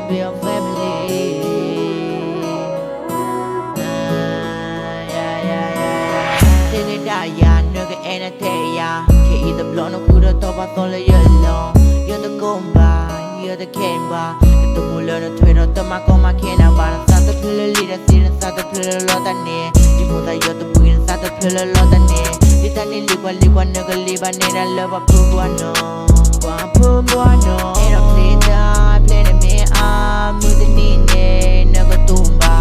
be a family. Yeah, nigga ain't a taya. Can't eat the blood, no good at top, I thought yellow. You're the gomba, you're the camera. Get the mullet, the Twitter, the Mako, my canna, but I'm sad to pull a leader, see the sad to pull a lot of near. You know that you're the boy, and sad to pull a lot of near. It's a liquid, nigga, live, I need a love, I prove one, no. One, no. Ain't a play time, play the me, I'm with the nene, nigga, tumba.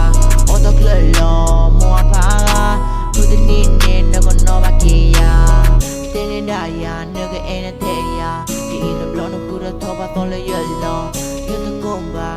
Auto club, more para, with the nene. Nigga ain't a taya. You either blow no good or top, I thought yellow. You're the gomba,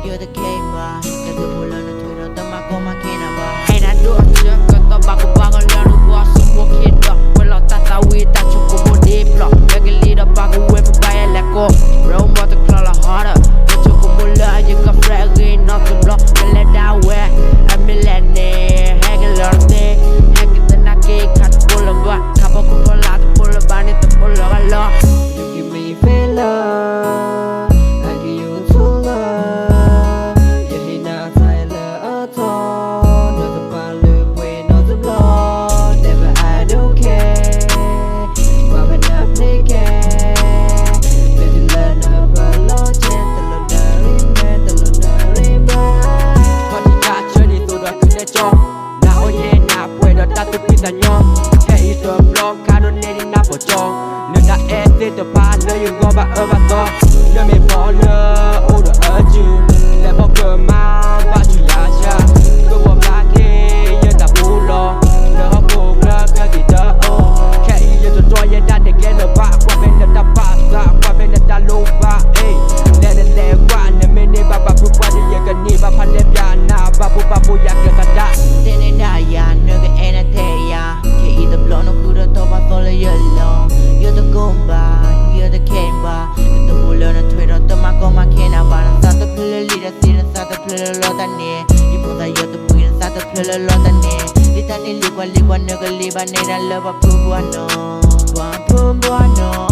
you're the camera. Get the bull on the Twitter, the Mako, my canaba. Ain't I do a check, got the back of learn to watch some more kid. Well, I thought I would touch a couple deep block. Make a leader back away from by a leco. Real mother claw harder. You took a mullah, you can frag in, not to block. You let that way. A millionaire, hang a lot of things. Hang it the naki, cut full of what? Couple of lot of pull of bunny. You give me failure, I give you true love. You hit not silent at all. Not the ball, way, not the blood. Never I don't care. Why when I play game? Baby, learn up a lot, gentle, Con đi cha chơi đi tôi đã cứ để cho. Nào nhé nào quên đó ta tự biết là nhau. Hãy tôi blog cả đôi này đi nắp vào cho. Nửa đã ép the past, lỡ you go back over to. Lỡ mình bỏ lỡ, ô đồ ở chữ. Lại bỏ cờ mau, bắt chú giá cha. Cứ bỏ bạc kê, yên ta bù lò. Lỡ họ bù lỡ, cơ thì đỡ ô. Khẽ ý yên tôi cho yên đã để ghé lỡ bạc. Qua bên nửa ta bạc ra, qua bên nửa ta lô bạc. Lẽ nè lẽ qua, nè mê nê bà phút qua đi yên gần nì bà phát đẹp giá nà. Bà bù ya kìa gà đá. Tên này đã ya, nigga ain't a taya. Can't eat the blood, no good at top, I thought yellow. You're the gomba, you're the camera. Get the bull on the Twitter, the Mako, my canna, but I'm sad to pull a leader, see the sad to pull a lot of near. You know that you're the boy, and sad to pull a lot of near. It's a liquid, nigga, live, I need a love, I prove one, no. One, no.